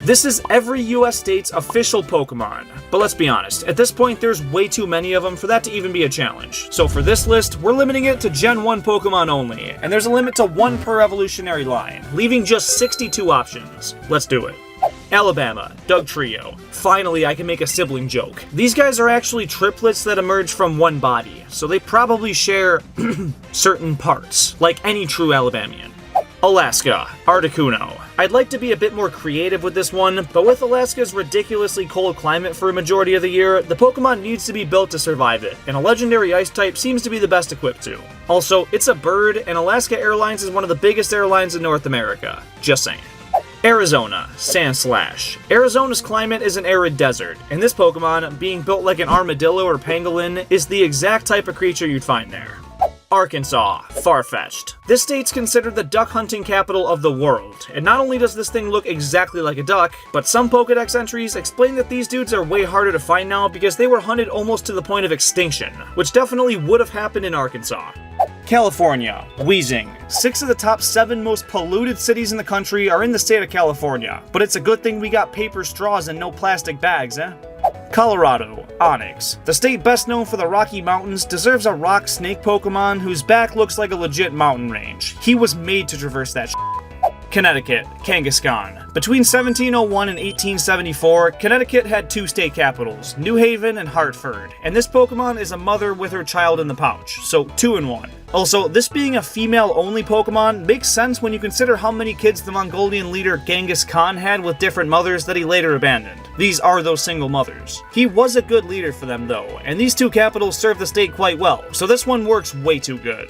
This is every US state's official Pokemon, but let's be honest, at this point there's way too many of them for that to even be a challenge. So for this list, we're limiting it to Gen 1 Pokemon only, and there's a limit to 1 per evolutionary line, leaving just 62 options. Let's do it. Alabama, Dugtrio. Finally, I can make a sibling joke. These guys are actually triplets that emerge from one body, so they probably share certain parts, like any true Alabamian. Alaska, Articuno. I'd like to be a bit more creative with this one, but with Alaska's ridiculously cold climate for a majority of the year, the Pokemon needs to be built to survive it, and a legendary ice type seems to be the best equipped to. Also, it's a bird, and Alaska Airlines is one of the biggest airlines in North America. Just saying. Arizona, Sandslash. Arizona's climate is an arid desert, and this Pokemon, being built like an armadillo or pangolin, is the exact type of creature you'd find there. Arkansas, Farfetch'd. This state's considered the duck hunting capital of the world, and not only does this thing look exactly like a duck, but some Pokedex entries explain that these dudes are way harder to find now because they were hunted almost to the point of extinction, which definitely would have happened in Arkansas. California, Wheezing. 6 of the top 7 most polluted cities in the country are in the state of California, but it's a good thing we got paper straws and no plastic bags, eh? Colorado, Onyx. The state best known for the Rocky Mountains deserves a rock snake Pokemon whose back looks like a legit mountain range. He was made to traverse that shit. Connecticut, Kangaskhan. Between 1701 and 1874, Connecticut had 2 state capitals, New Haven and Hartford, and this Pokemon is a mother with her child in the pouch, so 2 in 1. Also, this being a female-only Pokemon makes sense when you consider how many kids the Mongolian leader Genghis Khan had with different mothers that he later abandoned. These are those single mothers. He was a good leader for them though, and these 2 capitals serve the state quite well, so this one works way too good.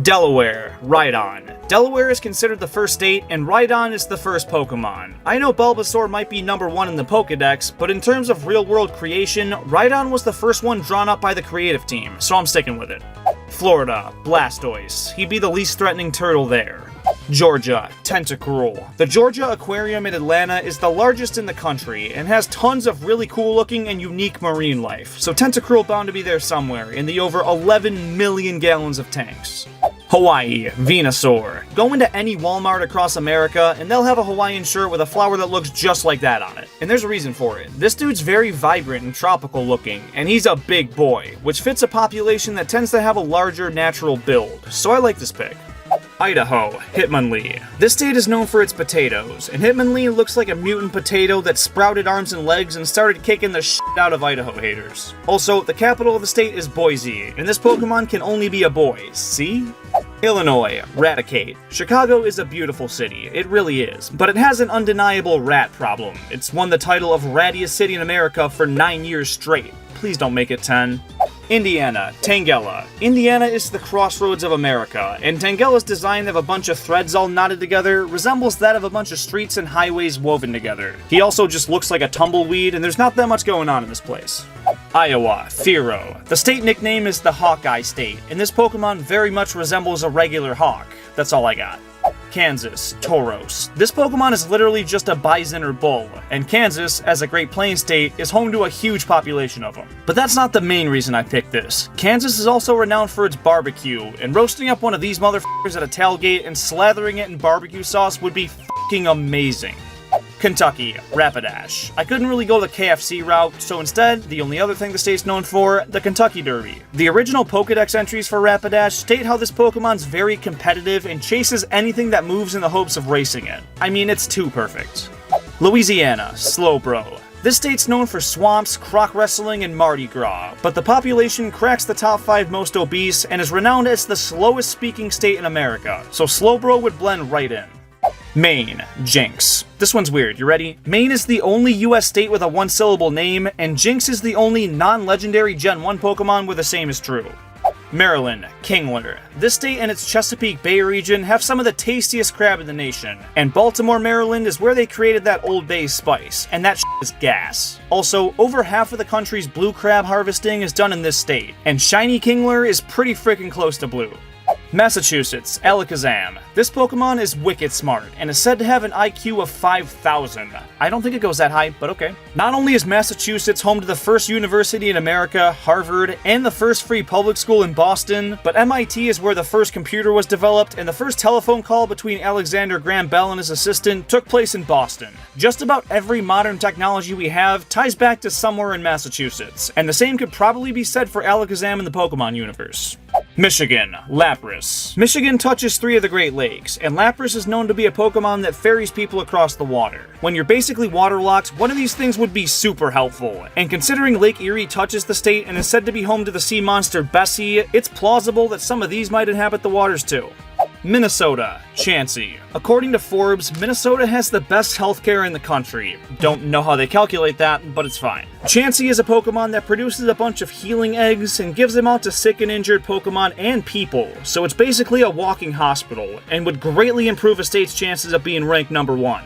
Delaware, Rhydon. Delaware is considered the first state, and Rhydon is the first Pokemon. I know Bulbasaur might be number 1 in the Pokedex, but in terms of real-world creation, Rhydon was the first one drawn up by the creative team, so I'm sticking with it. Florida, Blastoise. He'd be the least threatening turtle there. Georgia, Tentacruel. The Georgia Aquarium in Atlanta is the largest in the country and has tons of really cool looking and unique marine life, so Tentacruel bound to be there somewhere in the over 11 million gallons of tanks. Hawaii, Venusaur. Go into any Walmart across America and they'll have a Hawaiian shirt with a flower that looks just like that on it. And there's a reason for it. This dude's very vibrant and tropical looking, and he's a big boy, which fits a population that tends to have a larger natural build, so I like this pick. Idaho, Hitmonlee. This state is known for its potatoes, and Hitmonlee looks like a mutant potato that sprouted arms and legs and started kicking the shit out of Idaho haters. Also, the capital of the state is Boise, and this Pokemon can only be a boy, see? Illinois, Raticate. Chicago is a beautiful city, it really is, but it has an undeniable rat problem. It's won the title of rattiest city in America for 9 years straight. Please don't make it 10. Indiana, Tangela. Indiana is the crossroads of America, and Tangela's design of a bunch of threads all knotted together resembles that of a bunch of streets and highways woven together. He also just looks like a tumbleweed, and there's not that much going on in this place. Iowa, Firo. The state nickname is the Hawkeye State, and this Pokemon very much resembles a regular hawk. That's all I got. Kansas, Tauros. This Pokemon is literally just a bison or bull, and Kansas, as a Great Plains state, is home to a huge population of them. But that's not the main reason I picked this. Kansas is also renowned for its barbecue, and roasting up one of these motherfuckers at a tailgate and slathering it in barbecue sauce would be fucking amazing. Kentucky, Rapidash. I couldn't really go the KFC route, so instead, the only other thing the state's known for, the Kentucky Derby. The original Pokedex entries for Rapidash state how this Pokemon's very competitive and chases anything that moves in the hopes of racing it. I mean, it's too perfect. Louisiana, Slowbro. This state's known for swamps, croc wrestling, and Mardi Gras, but the population cracks the top 5 most obese and is renowned as the slowest speaking state in America, so Slowbro would blend right in. Maine, Jinx. This one's weird, you ready? Maine is the only US state with a 1-syllable name, and Jinx is the only non-legendary Gen 1 Pokemon where the same is true. Maryland, Kingler. This state and its Chesapeake Bay region have some of the tastiest crab in the nation, and Baltimore, Maryland is where they created that Old Bay spice, and that is gas. Also, over half of the country's blue crab harvesting is done in this state, and shiny Kingler is pretty freaking close to blue. Massachusetts, Alakazam. This Pokemon is wicked smart, and is said to have an IQ of 5,000. I don't think it goes that high, but okay. Not only is Massachusetts home to the first university in America, Harvard, and the first free public school in Boston, but MIT is where the first computer was developed, and the first telephone call between Alexander Graham Bell and his assistant took place in Boston. Just about every modern technology we have ties back to somewhere in Massachusetts, and the same could probably be said for Alakazam in the Pokemon universe. Michigan, Lapras. Michigan touches 3 of the Great Lakes, and Lapras is known to be a Pokemon that ferries people across the water. When you're basically waterlocked, one of these things would be super helpful, and considering Lake Erie touches the state and is said to be home to the sea monster Bessie, it's plausible that some of these might inhabit the waters too. Minnesota, Chansey. According to Forbes, Minnesota has the best healthcare in the country. Don't know how they calculate that, but it's fine. Chansey is a Pokemon that produces a bunch of healing eggs and gives them out to sick and injured Pokemon and people, so it's basically a walking hospital, and would greatly improve a state's chances of being ranked number 1.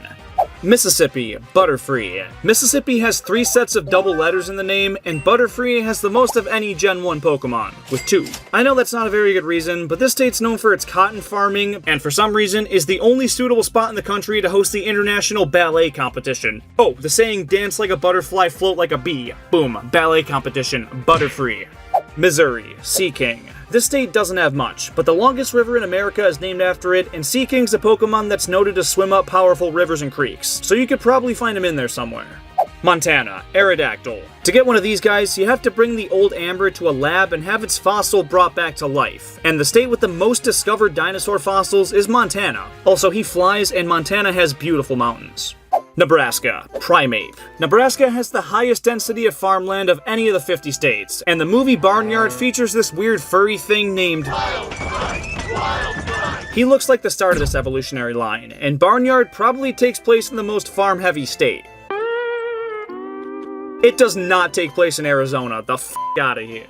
Mississippi, Butterfree. Mississippi has 3 sets of double letters in the name, and Butterfree has the most of any Gen 1 Pokemon, with 2. I know that's not a very good reason, but this state's known for its cotton farming, and for some reason is the only suitable spot in the country to host the International Ballet Competition. Oh, the saying, dance like a butterfly, float like a bee. Boom, ballet competition, Butterfree. Missouri, Sea King. This state doesn't have much, but the longest river in America is named after it, and Sea King's a Pokemon that's noted to swim up powerful rivers and creeks, so you could probably find him in there somewhere. Montana, Aerodactyl. To get one of these guys, you have to bring the old amber to a lab and have its fossil brought back to life. And the state with the most discovered dinosaur fossils is Montana. Also, he flies, and Montana has beautiful mountains. Nebraska, Primeape. Nebraska has the highest density of farmland of any of the 50 states, and the movie Barnyard features this weird furry thing named Wildfire. He looks like the start of this evolutionary line, and Barnyard probably takes place in the most farm-heavy state. It does not take place in Arizona, the f*** out of here.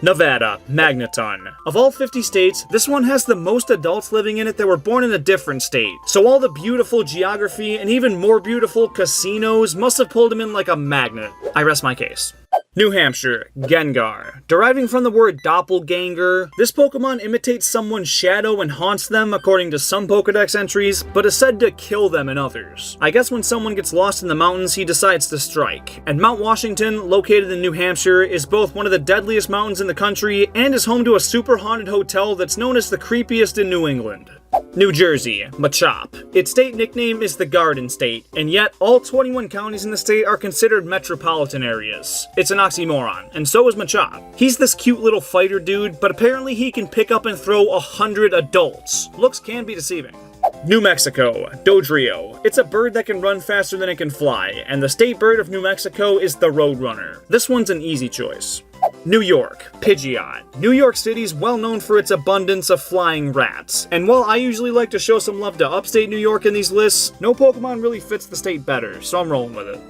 Nevada, Magneton. Of all 50 states, this one has the most adults living in it that were born in a different state. So all the beautiful geography and even more beautiful casinos must have pulled him in like a magnet. I rest my case. New Hampshire, Gengar. Deriving from the word doppelganger, this Pokemon imitates someone's shadow and haunts them according to some Pokedex entries, but is said to kill them in others. I guess when someone gets lost in the mountains, he decides to strike. And Mount Washington, located in New Hampshire, is both one of the deadliest mountains in the country and is home to a super haunted hotel that's known as the creepiest in New England. New Jersey, Machop. Its state nickname is the Garden State, and yet all 21 counties in the state are considered metropolitan areas. It's an oxymoron, and so is Machop. He's this cute little fighter dude, but apparently he can pick up and throw 100 adults. Looks can be deceiving. New Mexico, Dodrio. It's a bird that can run faster than it can fly, and the state bird of New Mexico is the Roadrunner. This one's an easy choice. New York, Pidgeot. New York City's well known for its abundance of flying rats, and while I usually like to show some love to upstate New York in these lists, no Pokemon really fits the state better, so I'm rolling with it.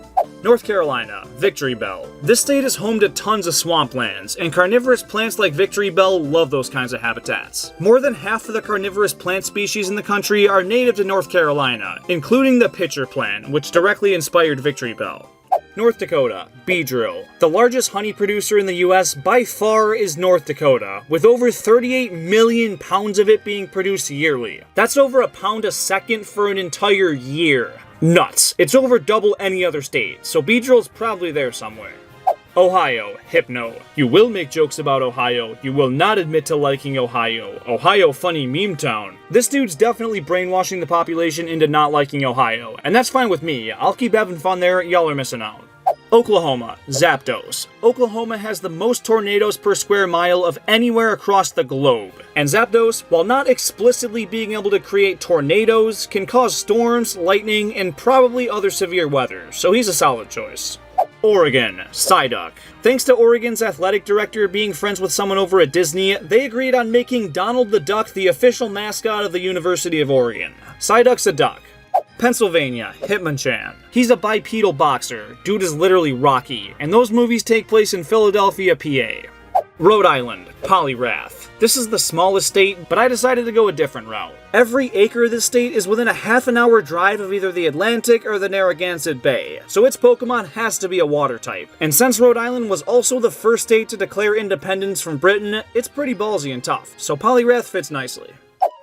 North Carolina, Victory Bell. This state is home to tons of swamplands, and carnivorous plants like Victory Bell love those kinds of habitats. More than half of the carnivorous plant species in the country are native to North Carolina, including the pitcher plant, which directly inspired Victory Bell. North Dakota, Beedrill. The largest honey producer in the US by far is North Dakota, with over 38 million pounds of it being produced yearly. That's over a pound a second for an entire year. Nuts. It's over double any other state, so Beedrill's probably there somewhere. Ohio, Hypno. You will make jokes about Ohio. You will not admit to liking Ohio. Ohio funny meme town. This dude's definitely brainwashing the population into not liking Ohio, and that's fine with me. I'll keep having fun there, y'all are missing out. Oklahoma, Zapdos. Oklahoma has the most tornadoes per square mile of anywhere across the globe. And Zapdos, while not explicitly being able to create tornadoes, can cause storms, lightning, and probably other severe weather, so he's a solid choice. Oregon, Psyduck. Thanks to Oregon's athletic director being friends with someone over at Disney, they agreed on making Donald the Duck the official mascot of the University of Oregon. Psyduck's a duck. Pennsylvania, Hitmonchan. He's a bipedal boxer. Dude is literally Rocky, and those movies take place in Philadelphia, PA. Rhode Island, Polyrath. This is the smallest state, but I decided to go a different route. Every acre of this state is within a half-an-hour drive of either the Atlantic or the Narragansett Bay, so its Pokemon has to be a water type. And since Rhode Island was also the first state to declare independence from Britain, it's pretty ballsy and tough, so Polyrath fits nicely.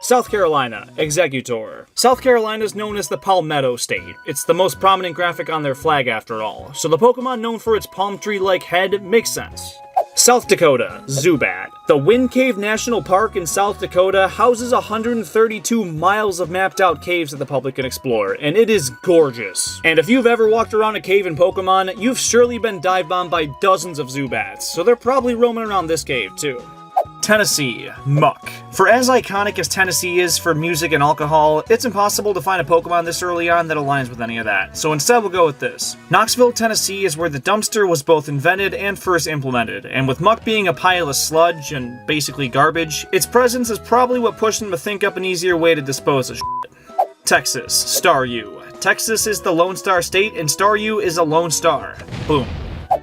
South Carolina, Executor. South Carolina is known as the Palmetto State. It's the most prominent graphic on their flag after all, so the Pokemon known for its palm tree-like head makes sense. South Dakota, Zubat. The Wind Cave National Park in South Dakota houses 132 miles of mapped out caves that the public can explore, and it is gorgeous. And if you've ever walked around a cave in Pokemon, you've surely been dive bombed by dozens of Zubats, so they're probably roaming around this cave too. Tennessee, Muck. For as iconic as Tennessee is for music and alcohol, it's impossible to find a Pokemon this early on that aligns with any of that, so instead we'll go with this. Knoxville, Tennessee is where the dumpster was both invented and first implemented, and with Muck being a pile of sludge and basically garbage, its presence is probably what pushed them to think up an easier way to dispose of shit. Texas, Staryu. Texas is the Lone Star State, and Staryu is a Lone Star. Boom.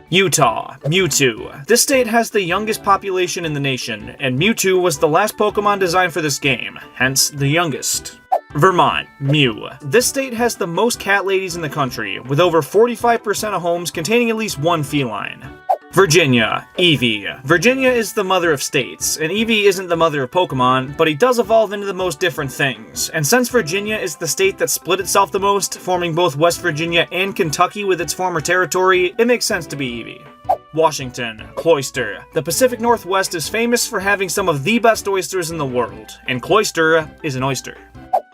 Utah, Mewtwo. This state has the youngest population in the nation, and Mewtwo was the last Pokemon designed for this game, hence the youngest. Vermont, Mew. This state has the most cat ladies in the country, with over 45% of homes containing at least one feline. Virginia, Eevee. Virginia is the mother of states, and Eevee isn't the mother of Pokemon, but he does evolve into the most different things. And since Virginia is the state that split itself the most, forming both West Virginia and Kentucky with its former territory, it makes sense to be Eevee. Washington, Cloyster. The Pacific Northwest is famous for having some of the best oysters in the world, and Cloyster is an oyster.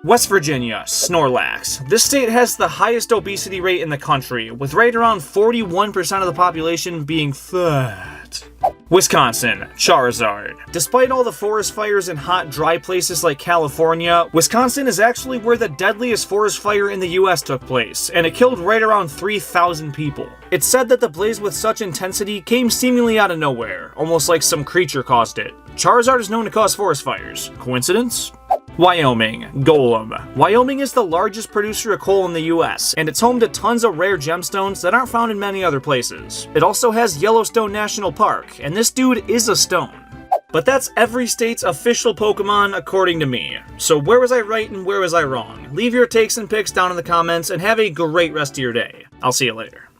West Virginia, Snorlax. This state has the highest obesity rate in the country, with right around 41% of the population being fat. Wisconsin, Charizard. Despite all the forest fires in hot, dry places like California, Wisconsin is actually where the deadliest forest fire in the US took place, and it killed right around 3,000 people. It's said that the blaze with such intensity came seemingly out of nowhere, almost like some creature caused it. Charizard is known to cause forest fires. Coincidence? Wyoming, Golem. Wyoming is the largest producer of coal in the US, and it's home to tons of rare gemstones that aren't found in many other places. It also has Yellowstone National Park, and this dude is a stone. But that's every state's official Pokemon according to me. So where was I right and where was I wrong? Leave your takes and picks down in the comments, and have a great rest of your day. I'll see you later.